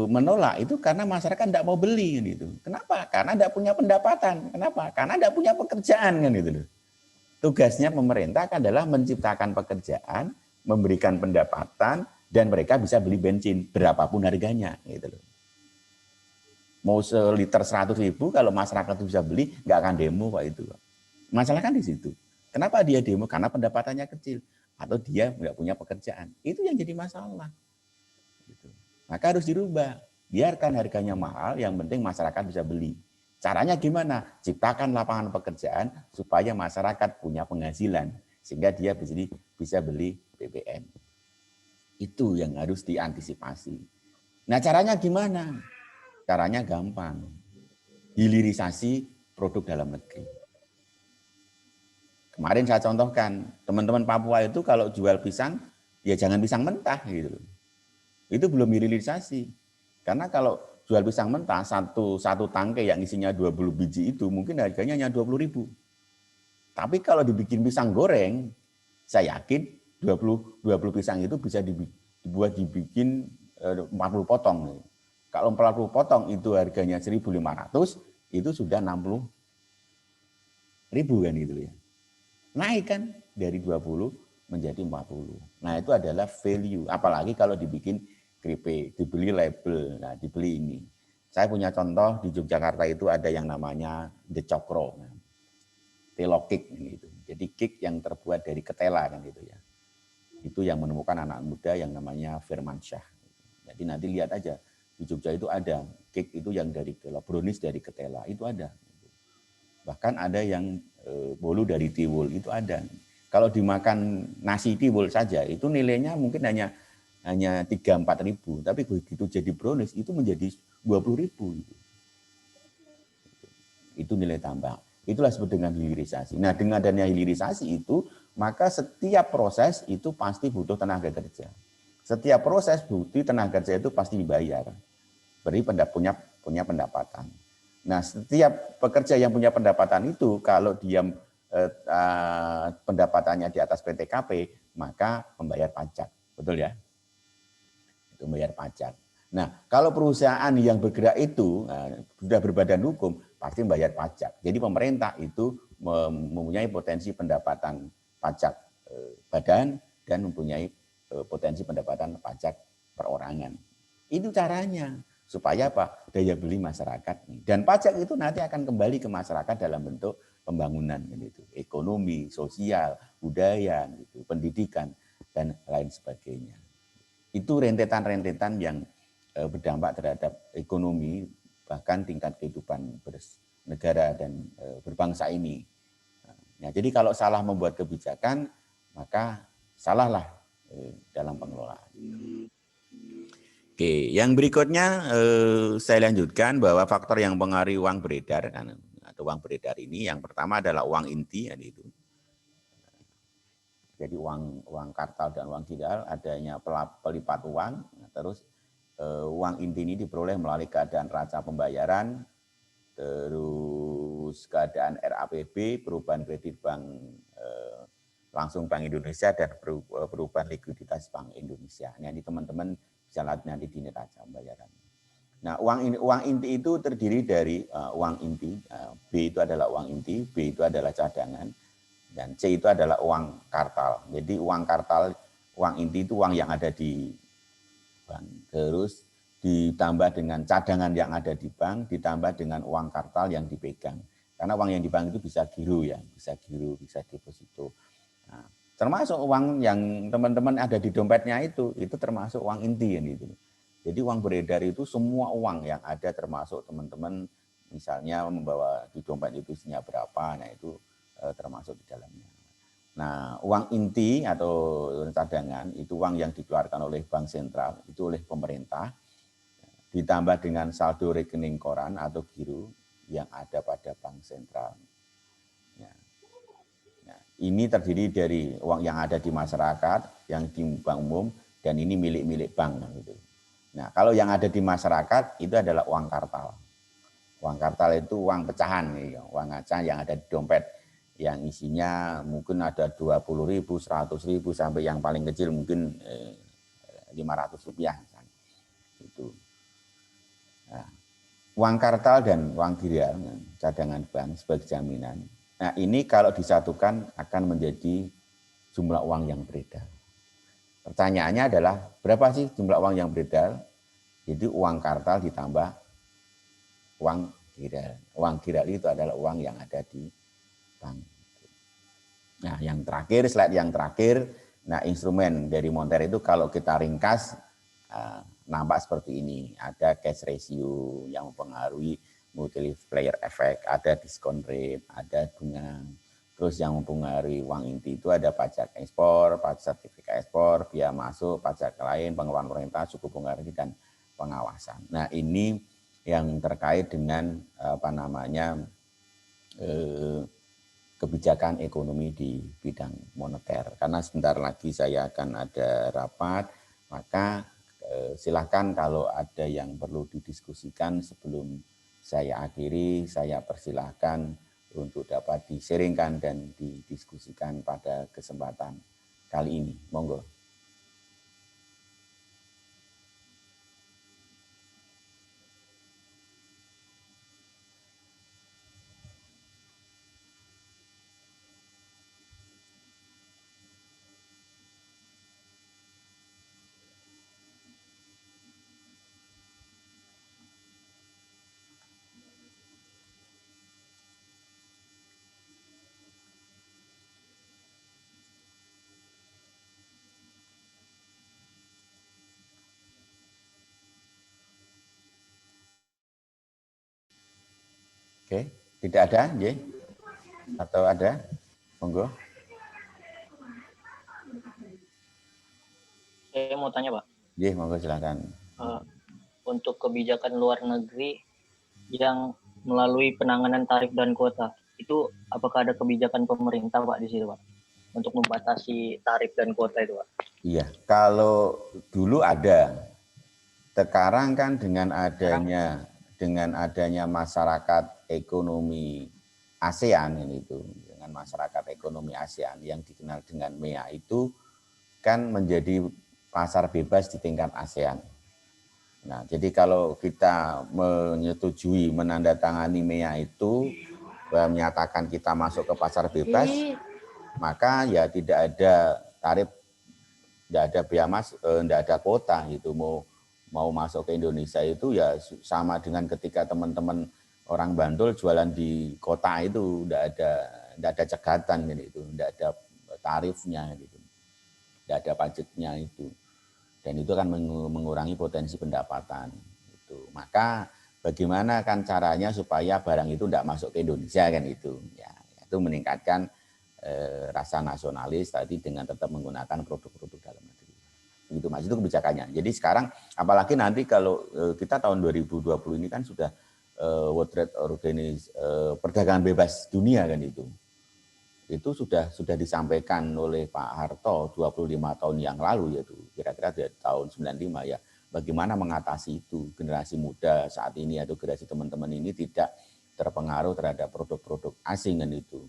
menolak itu karena masyarakat tidak mau beli kan itu. Kenapa? Karena tidak punya pendapatan. Kenapa? Karena tidak punya pekerjaan kan itu. Tugasnya pemerintah adalah menciptakan pekerjaan, memberikan pendapatan, dan mereka bisa beli bensin berapapun harganya gitu loh. Mau seliter 100.000 kalau masyarakat itu bisa beli, nggak akan demo Pak itu. Masalah kan di situ. Kenapa dia demo? Karena pendapatannya kecil atau dia nggak punya pekerjaan. Itu yang jadi masalah. Gitu. Maka harus dirubah. Biarkan harganya mahal, yang penting masyarakat bisa beli. Caranya gimana? Ciptakan lapangan pekerjaan supaya masyarakat punya penghasilan sehingga dia bisa beli BBM. Itu yang harus diantisipasi. Nah, caranya gimana? Caranya gampang. Hilirisasi produk dalam negeri. Kemarin saya contohkan, teman-teman Papua itu kalau jual pisang, ya jangan pisang mentah gitu. Itu belum hilirisasi. Karena kalau jual pisang mentah, satu tangkai yang isinya 20 biji itu mungkin harganya hanya 20.000. Tapi kalau dibikin pisang goreng, saya yakin 20 pisang itu bisa dibikin 40 potong. Kalau 40 potong itu harganya 1.500, itu sudah 60.000 kan gitu ya. Naik kan dari 20 menjadi 40. Nah, itu adalah value. Apalagi kalau dibikin keripik, dibeli label, nah dibeli ini. Saya punya contoh di Yogyakarta itu ada yang namanya The Cokro. Telo cake gitu. Jadi cake yang terbuat dari ketela kan gitu ya. Itu yang menemukan anak muda yang namanya Firmansyah. Jadi nanti lihat aja di Jogja itu ada cake itu yang dari ketela, brownies dari ketela itu ada. Bahkan ada yang bolu dari tiwul itu ada. Kalau dimakan nasi tiwul saja itu nilainya mungkin hanya 3-4 ribu, tapi begitu jadi brownies itu menjadi 20 ribu. Itu nilai tambah. Itulah disebut dengan hilirisasi. Nah, dengan adanya hilirisasi itu, maka setiap proses itu pasti butuh tenaga kerja. Setiap proses butuh tenaga kerja itu pasti dibayar. Beri punya pendapatan. Nah, setiap pekerja yang punya pendapatan itu, kalau dia pendapatannya di atas PTKP, maka membayar pajak. Betul ya? Itu membayar pajak. Nah, kalau perusahaan yang bergerak itu sudah berbadan hukum, pasti membayar pajak. Jadi pemerintah itu mempunyai potensi pendapatan pajak badan dan mempunyai potensi pendapatan pajak perorangan. Itu caranya. Supaya apa? Daya beli masyarakat. Dan pajak itu nanti akan kembali ke masyarakat dalam bentuk pembangunan. Gitu. Ekonomi, sosial, budaya, gitu, pendidikan, dan lain sebagainya. Itu rentetan-rentetan yang berdampak terhadap ekonomi, bahkan tingkat kehidupan bernegara dan berbangsa ini. Nah, jadi kalau salah membuat kebijakan, maka salahlah dalam pengelolaan. Oke, yang berikutnya saya lanjutkan bahwa faktor yang mempengaruhi uang beredar kan, atau uang beredar ini yang pertama adalah uang inti kan itu. Jadi uang kartal dan uang digital adanya pelipat uang, terus uang inti ini diperoleh melalui keadaan raca pembayaran, terus keadaan RAPB, perubahan kredit bank langsung Bank Indonesia dan perubahan likuiditas Bank Indonesia. Ini teman-teman bisa lihat nanti di neraca pembayaran. Nah, uang inti itu terdiri dari uang inti, B itu adalah uang inti, B itu adalah cadangan. Dan C itu adalah uang kartal. Jadi uang kartal, uang inti itu uang yang ada di bank. Terus ditambah dengan cadangan yang ada di bank, ditambah dengan uang kartal yang dipegang. Karena uang yang di bank itu bisa giro ya, bisa giro, bisa deposito. Nah, termasuk uang yang teman-teman ada di dompetnya itu termasuk uang inti kan gitu. Jadi uang beredar itu semua uang yang ada termasuk teman-teman misalnya membawa di dompet itu isinya berapa, nah itu termasuk di dalamnya. Nah, uang inti atau cadangan itu uang yang dikeluarkan oleh bank sentral, itu oleh pemerintah, ditambah dengan saldo rekening koran atau giro yang ada pada bank sentral. Ya. Nah, ini terdiri dari uang yang ada di masyarakat, yang di bank umum, dan ini milik-milik bank. Gitu. Nah, kalau yang ada di masyarakat itu adalah uang kartal. Uang kartal itu uang pecahan, uang acah yang ada di dompet, yang isinya mungkin ada 20.000, 100.000, sampai yang paling kecil mungkin 500 rupiah. Itu. Nah, uang kartal dan uang girial, cadangan bank sebagai jaminan. Nah, ini kalau disatukan akan menjadi jumlah uang yang beredar. Pertanyaannya adalah berapa sih jumlah uang yang beredar? Jadi uang kartal ditambah uang girial. Uang girial itu adalah uang yang ada di bank. Nah, yang terakhir, slide yang terakhir, nah instrumen dari Monter itu kalau kita ringkas nampak seperti ini. Ada cash ratio yang mempengaruhi multiplier effect, ada discount rate, ada bunga. Terus yang mempengaruhi uang inti itu ada pajak ekspor, pajak sertifikat ekspor, biaya masuk, pajak lain, pengeluaran pemerintah, suku bunga dan pengawasan. Nah, ini yang terkait dengan apa namanya kebijakan ekonomi di bidang moneter. Karena sebentar lagi saya akan ada rapat, maka silakan kalau ada yang perlu didiskusikan sebelum saya akhiri, saya persilahkan untuk dapat diseringkan dan didiskusikan pada kesempatan kali ini. Monggo. Oke, tidak ada, ya? Atau ada? Monggo. Saya mau tanya, Pak. Ya, monggo silakan. Untuk kebijakan luar negeri yang melalui penanganan tarif dan kuota, itu apakah ada kebijakan pemerintah, Pak, di situ, Pak, untuk membatasi tarif dan kuota itu, Pak? Iya, kalau dulu ada. Sekarang kan dengan adanya masyarakat ekonomi ASEAN itu, dengan masyarakat ekonomi ASEAN yang dikenal dengan MEA itu kan menjadi pasar bebas di tingkat ASEAN. Nah, jadi kalau kita menyetujui menandatangani MEA itu menyatakan kita masuk ke pasar bebas, maka ya tidak ada tarif, tidak ada biaya tidak ada kuota gitu. Mau masuk ke Indonesia itu ya sama dengan ketika teman-teman orang Bantul jualan di kota itu tidak ada cegatan gitu, tidak ada tarifnya gitu, tidak ada pajaknya itu, dan itu akan mengurangi potensi pendapatan itu. Maka bagaimana kan caranya supaya barang itu tidak masuk ke Indonesia kan itu ya, itu meningkatkan rasa nasionalis tadi dengan tetap menggunakan produk-produk dalam negeri. Itu Mas, itu kebijakannya. Jadi sekarang apalagi nanti kalau kita tahun 2020 ini kan sudah World Trade Organization, perdagangan bebas dunia kan itu. Itu sudah disampaikan oleh Pak Harto 25 tahun yang lalu, yaitu kira-kira dari tahun 95 ya. Bagaimana mengatasi itu generasi muda saat ini atau generasi teman-teman ini tidak terpengaruh terhadap produk-produk asing kan itu.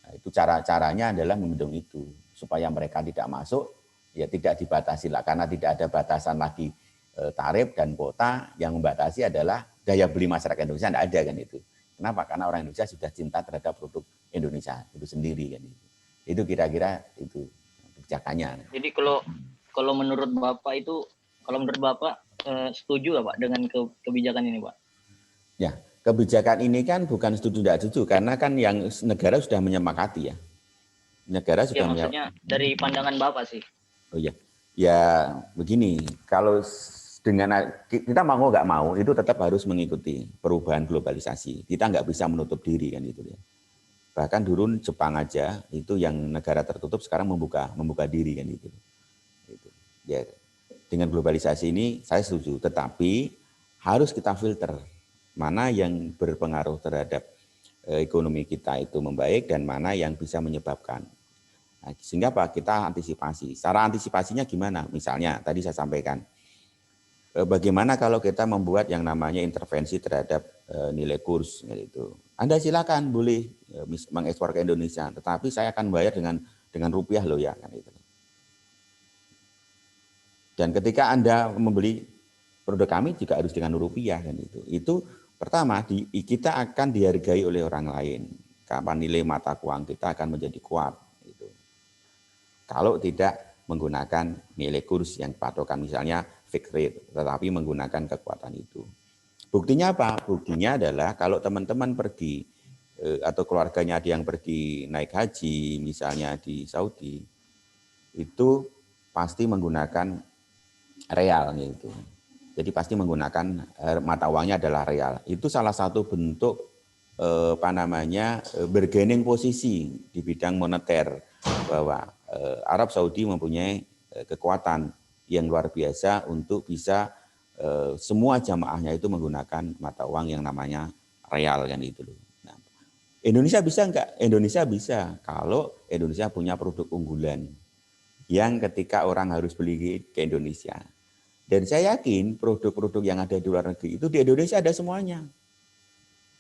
Nah, itu caranya adalah memendung itu supaya mereka tidak masuk, ya tidak dibatasi lah, karena tidak ada batasan lagi tarif dan kuota. Yang membatasi adalah daya beli masyarakat Indonesia, tidak ada kan itu. Kenapa? Karena orang Indonesia sudah cinta terhadap produk Indonesia itu sendiri kan itu. Itu kira-kira itu kebijakannya. Jadi kalau menurut Bapak itu, kalau menurut Bapak setuju nggak Pak dengan kebijakan ini Pak? Ya, kebijakan ini kan bukan setuju tidak setuju karena kan yang negara sudah menyepakati ya. Negara Ya sudah maksudnya dari pandangan Bapak sih. Oh ya, ya begini. Kalau dengan kita mau nggak mau itu tetap harus mengikuti perubahan globalisasi. Kita nggak bisa menutup diri kan itu ya. Bahkan dulu Jepang aja itu yang negara tertutup sekarang membuka diri kan itu. Itu. Ya, dengan globalisasi ini saya setuju, tetapi harus kita filter mana yang berpengaruh terhadap ekonomi kita itu membaik dan mana yang bisa menyebabkan. Nah, sehingga apa? Kita antisipasi. Cara antisipasinya gimana? Misalnya tadi saya sampaikan, bagaimana kalau kita membuat yang namanya intervensi terhadap nilai kurs gitu. Anda silakan boleh mengekspor ke Indonesia, tetapi saya akan bayar dengan rupiah loh ya kan itu. Dan ketika Anda membeli produk kami juga harus dengan rupiah kan itu. Itu pertama kita akan dihargai oleh orang lain. Kapan nilai mata uang kita akan menjadi kuat. Gitu. Kalau tidak menggunakan nilai kurs yang patokan misalnya fixed rate, tetapi menggunakan kekuatan itu. Buktinya apa? Buktinya adalah kalau teman-teman pergi atau keluarganya ada yang pergi naik haji misalnya di Saudi, itu pasti menggunakan real gitu. Jadi pasti menggunakan mata uangnya adalah real. Itu salah satu bentuk bergening posisi di bidang moneter bahwa Arab Saudi mempunyai kekuatan yang luar biasa untuk bisa semua jamaahnya itu menggunakan mata uang yang namanya real kan itu loh. Nah, Indonesia bisa enggak? Indonesia bisa kalau Indonesia punya produk unggulan yang ketika orang harus beli ke Indonesia. Dan saya yakin produk-produk yang ada di luar negeri itu di Indonesia ada semuanya.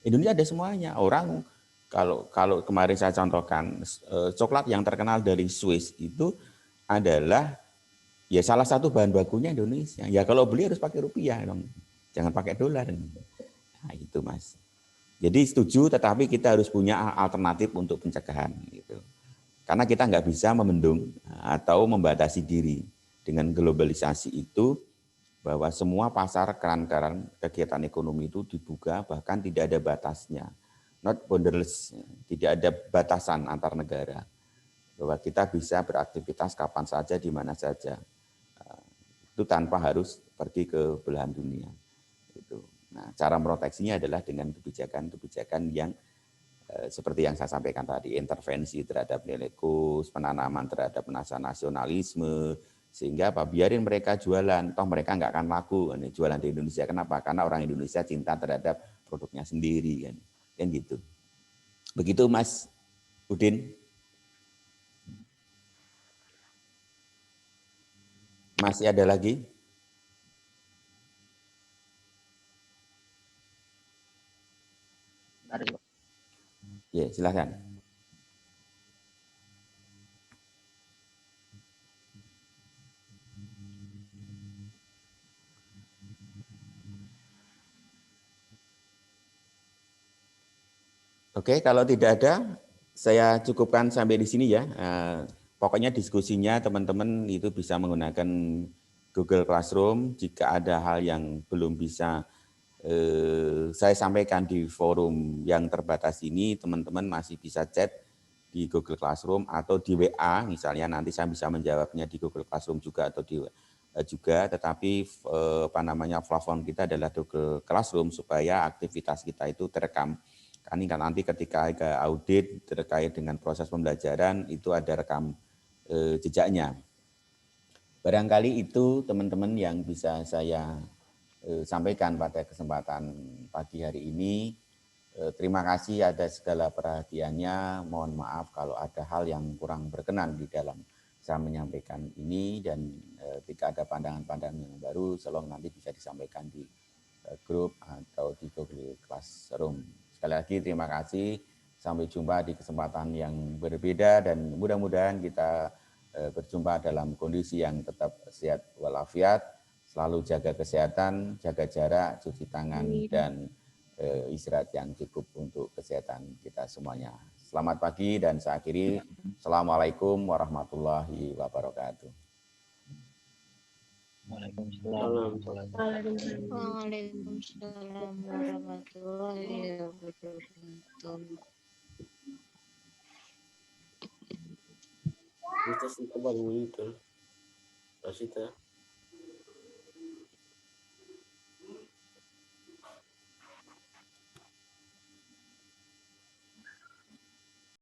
Indonesia ada semuanya. Orang kalau kemarin saya contohkan coklat yang terkenal dari Swiss itu adalah ya salah satu bahan bakunya Indonesia. Ya kalau beli harus pakai rupiah dong. Jangan pakai dolar. Nah, itu Mas. Jadi setuju tetapi kita harus punya alternatif untuk pencegahan gitu. Karena kita nggak bisa membendung atau membatasi diri dengan globalisasi itu bahwa semua pasar keran-keran kegiatan ekonomi itu dibuka bahkan tidak ada batasnya, not borderless, tidak ada batasan antar negara, bahwa kita bisa beraktivitas kapan saja di mana saja, itu tanpa harus pergi ke belahan dunia. Itu. Nah, cara proteksinya adalah dengan kebijakan-kebijakan yang seperti yang saya sampaikan tadi, intervensi terhadap nilai kurs, penanaman terhadap nasionalisme, sehingga apa biarin mereka jualan, toh mereka nggak akan laku kan, jualan di Indonesia. Kenapa? Karena orang Indonesia cinta terhadap produknya sendiri kan gitu. Begitu Mas Udin. Masih ada lagi? Ya, silakan. Oke, kalau tidak ada, saya cukupkan sampai di sini ya. Pokoknya diskusinya teman-teman itu bisa menggunakan Google Classroom. Jika ada hal yang belum bisa saya sampaikan di forum yang terbatas ini, teman-teman masih bisa chat di Google Classroom atau di WA, misalnya nanti saya bisa menjawabnya di Google Classroom juga atau di juga, tetapi platform kita adalah Google Classroom supaya aktivitas kita itu terekam. Kan nanti ketika audit terkait dengan proses pembelajaran itu ada rekam jejaknya. Barangkali itu teman-teman yang bisa saya sampaikan pada kesempatan pagi hari ini. Terima kasih atas segala perhatiannya. Mohon maaf kalau ada hal yang kurang berkenan di dalam saya menyampaikan ini, dan jika ada pandangan-pandangan yang baru, tolong nanti bisa disampaikan di grup atau di Google Classroom. Sekali lagi terima kasih. Sampai jumpa di kesempatan yang berbeda dan mudah-mudahan kita berjumpa dalam kondisi yang tetap sehat walafiat. Selalu jaga kesehatan, jaga jarak, cuci tangan, dan istirahat yang cukup untuk kesehatan kita semuanya. Selamat pagi dan saya akhiri. Assalamualaikum warahmatullahi wabarakatuh. Waalaikumsalam. Waalaikumsalam warahmatullahi wabarakatuh. Kita sih kebal monitor. Asita.